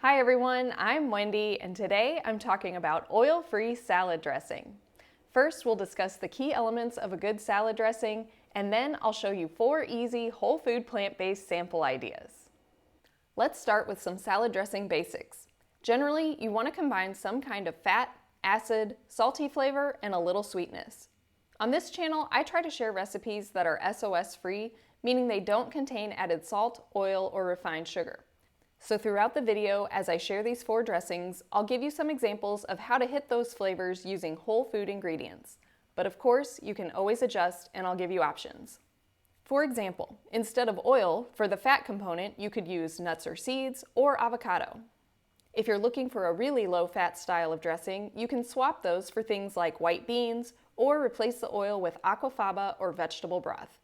Hi everyone, I'm Wendy and today I'm talking about oil-free salad dressing. First, we'll discuss the key elements of a good salad dressing, and then I'll show you 4 easy whole food plant-based sample ideas. Let's start with some salad dressing basics. Generally, you want to combine some kind of fat, acid, salty flavor, and a little sweetness. On this channel, I try to share recipes that are SOS free, meaning they don't contain added salt, oil, or refined sugar. So throughout the video, as I share these 4 dressings, I'll give you some examples of how to hit those flavors using whole food ingredients. But of course, you can always adjust and I'll give you options. For example, instead of oil, for the fat component, you could use nuts or seeds or avocado. If you're looking for a really low-fat style of dressing, you can swap those for things like white beans or replace the oil with aquafaba or vegetable broth.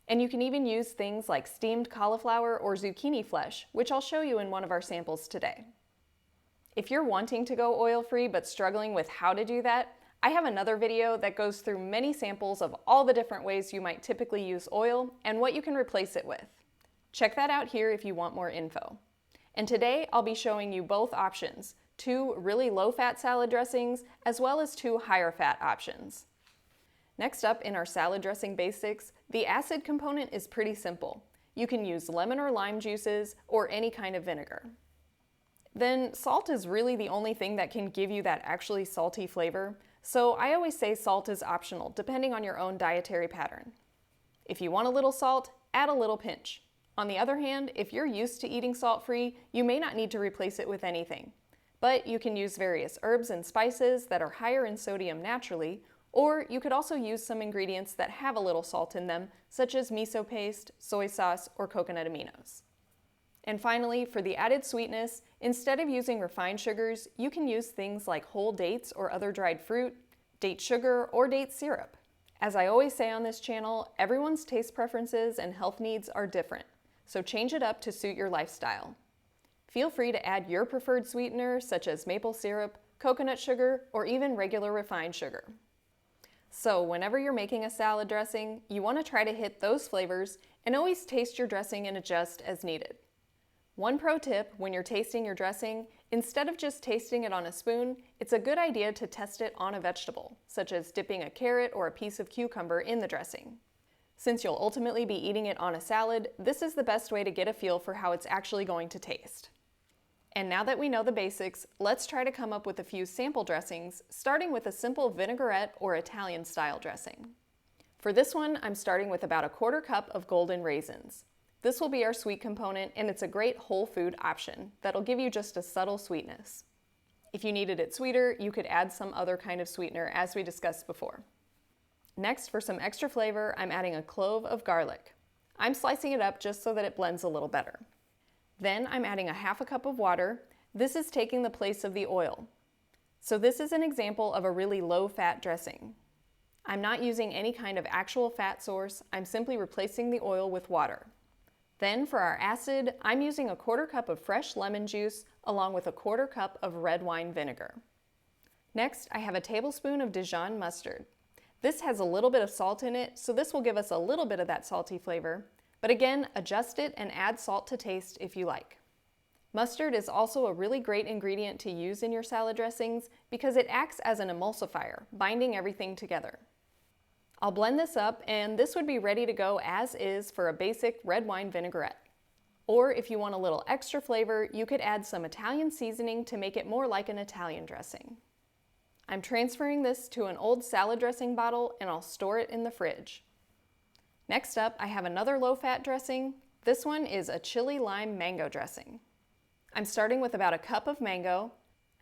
And you can even use things like steamed cauliflower or zucchini flesh, which I'll show you in one of our samples today. If you're wanting to go oil-free but struggling with how to do that, I have another video that goes through many samples of all the different ways you might typically use oil and what you can replace it with. Check that out here if you want more info. And today I'll be showing you both options, 2 really low-fat salad dressings as well as 2 higher-fat options. Next up in our salad dressing basics, the acid component is pretty simple. You can use lemon or lime juices or any kind of vinegar. Then salt is really the only thing that can give you that actually salty flavor, so I always say salt is optional depending on your own dietary pattern. If you want a little salt, add a little pinch. On the other hand, if you're used to eating salt-free, you may not need to replace it with anything. But you can use various herbs and spices that are higher in sodium naturally, or you could also use some ingredients that have a little salt in them, such as miso paste, soy sauce, or coconut aminos. And finally, for the added sweetness, instead of using refined sugars, you can use things like whole dates or other dried fruit, date sugar, or date syrup. As I always say on this channel, everyone's taste preferences and health needs are different, so change it up to suit your lifestyle. Feel free to add your preferred sweetener, such as maple syrup, coconut sugar, or even regular refined sugar. So whenever you're making a salad dressing, you want to try to hit those flavors and always taste your dressing and adjust as needed. One pro tip when you're tasting your dressing, instead of just tasting it on a spoon, it's a good idea to test it on a vegetable, such as dipping a carrot or a piece of cucumber in the dressing. Since you'll ultimately be eating it on a salad, this is the best way to get a feel for how it's actually going to taste. And now that we know the basics, let's try to come up with a few sample dressings, starting with a simple vinaigrette or Italian style dressing. For this one, I'm starting with about a 1/4 cup of golden raisins. This will be our sweet component, and it's a great whole food option that'll give you just a subtle sweetness. If you needed it sweeter, you could add some other kind of sweetener as we discussed before. Next, for some extra flavor, I'm adding a clove of garlic. I'm slicing it up just so that it blends a little better. Then I'm adding a 1/2 cup of water. This is taking the place of the oil. So this is an example of a really low-fat dressing. I'm not using any kind of actual fat source, I'm simply replacing the oil with water. Then for our acid, I'm using a 1/4 cup of fresh lemon juice along with a 1/4 cup of red wine vinegar. Next, I have a tablespoon of Dijon mustard. This has a little bit of salt in it, so this will give us a little bit of that salty flavor. But again, adjust it and add salt to taste if you like. Mustard is also a really great ingredient to use in your salad dressings because it acts as an emulsifier, binding everything together. I'll blend this up and this would be ready to go as is for a basic red wine vinaigrette. Or if you want a little extra flavor, you could add some Italian seasoning to make it more like an Italian dressing. I'm transferring this to an old salad dressing bottle and I'll store it in the fridge. Next up, I have another low-fat dressing. This one is a chili lime mango dressing. I'm starting with about a cup of mango,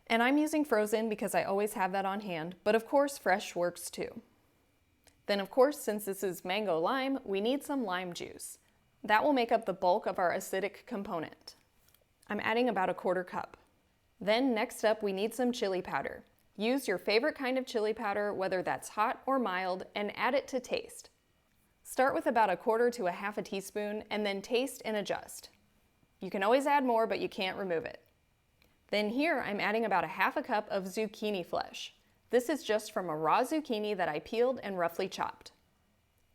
and I'm using frozen because I always have that on hand, but of course fresh works too. Then of course, since this is mango lime, we need some lime juice. That will make up the bulk of our acidic component. I'm adding about a 1/4 cup. Then next up, we need some chili powder. Use your favorite kind of chili powder, whether that's hot or mild, and add it to taste. Start with about a 1/4 to a 1/2 teaspoon and then taste and adjust. You can always add more, but you can't remove it. Then here I'm adding about a 1/2 cup of zucchini flesh. This is just from a raw zucchini that I peeled and roughly chopped.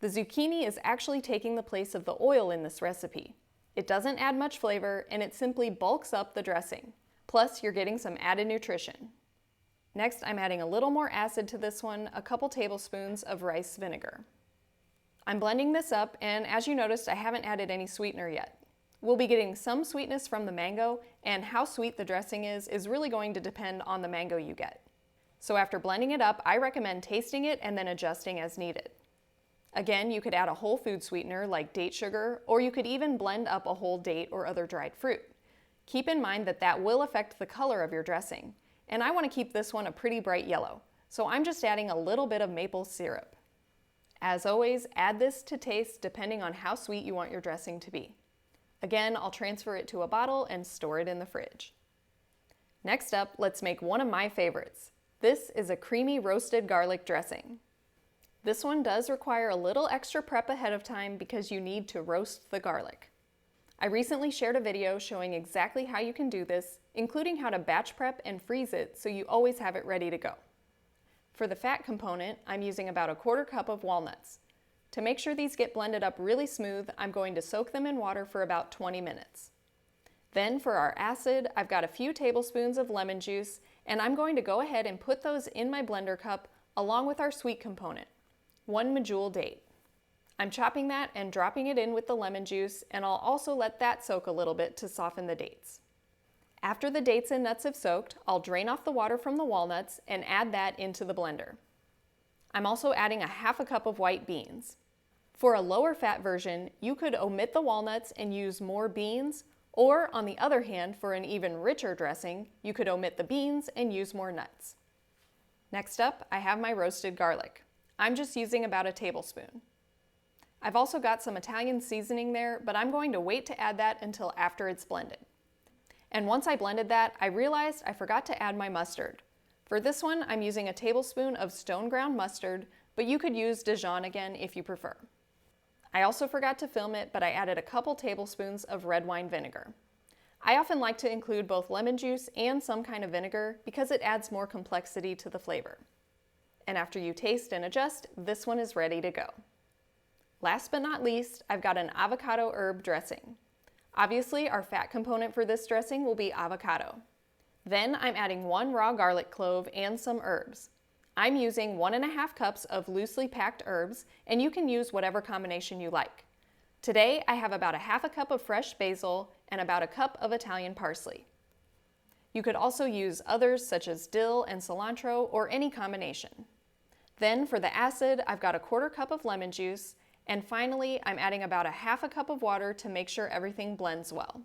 The zucchini is actually taking the place of the oil in this recipe. It doesn't add much flavor and it simply bulks up the dressing. Plus, you're getting some added nutrition. Next, I'm adding a little more acid to this one, a couple tablespoons of rice vinegar. I'm blending this up, and as you noticed, I haven't added any sweetener yet. We'll be getting some sweetness from the mango, and how sweet the dressing is really going to depend on the mango you get. So after blending it up, I recommend tasting it and then adjusting as needed. Again, you could add a whole food sweetener like date sugar, or you could even blend up a whole date or other dried fruit. Keep in mind that that will affect the color of your dressing, and I want to keep this one a pretty bright yellow, so I'm just adding a little bit of maple syrup. As always, add this to taste depending on how sweet you want your dressing to be. Again, I'll transfer it to a bottle and store it in the fridge. Next up, let's make one of my favorites. This is a creamy roasted garlic dressing. This one does require a little extra prep ahead of time because you need to roast the garlic. I recently shared a video showing exactly how you can do this, including how to batch prep and freeze it so you always have it ready to go. For the fat component, I'm using about a 1/4 cup of walnuts. To make sure these get blended up really smooth, I'm going to soak them in water for about 20 minutes. Then for our acid, I've got a few tablespoons of lemon juice, and I'm going to go ahead and put those in my blender cup along with our sweet component, 1 medjool date. I'm chopping that and dropping it in with the lemon juice, and I'll also let that soak a little bit to soften the dates. After the dates and nuts have soaked, I'll drain off the water from the walnuts and add that into the blender. I'm also adding a 1/2 cup of white beans. For a lower fat version, you could omit the walnuts and use more beans, or on the other hand, for an even richer dressing, you could omit the beans and use more nuts. Next up, I have my roasted garlic. I'm just using about a tablespoon. I've also got some Italian seasoning there, but I'm going to wait to add that until after it's blended. And once I blended that, I realized I forgot to add my mustard. For this one, I'm using a tablespoon of stone ground mustard, but you could use Dijon again if you prefer. I also forgot to film it, but I added a couple tablespoons of red wine vinegar. I often like to include both lemon juice and some kind of vinegar because it adds more complexity to the flavor. And after you taste and adjust, this one is ready to go. Last but not least, I've got an avocado herb dressing. Obviously, our fat component for this dressing will be avocado. Then I'm adding 1 raw garlic clove and some herbs. I'm using 1½ cups of loosely packed herbs, and you can use whatever combination you like. Today, I have about a 1/2 cup of fresh basil and about a cup of Italian parsley. You could also use others such as dill and cilantro or any combination. Then for the acid, I've got a 1/4 cup of lemon juice, and finally, I'm adding about a 1/2 cup of water to make sure everything blends well.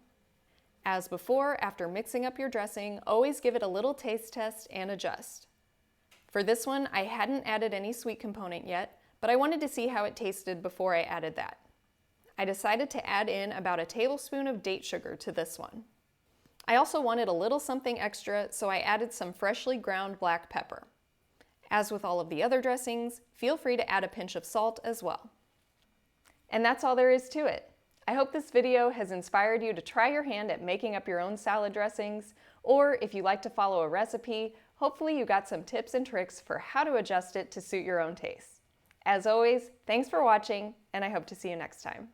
As before, after mixing up your dressing, always give it a little taste test and adjust. For this one, I hadn't added any sweet component yet, but I wanted to see how it tasted before I added that. I decided to add in about a tablespoon of date sugar to this one. I also wanted a little something extra, so I added some freshly ground black pepper. As with all of the other dressings, feel free to add a pinch of salt as well. And that's all there is to it. I hope this video has inspired you to try your hand at making up your own salad dressings, or if you like to follow a recipe, hopefully you got some tips and tricks for how to adjust it to suit your own taste. As always, thanks for watching, and I hope to see you next time.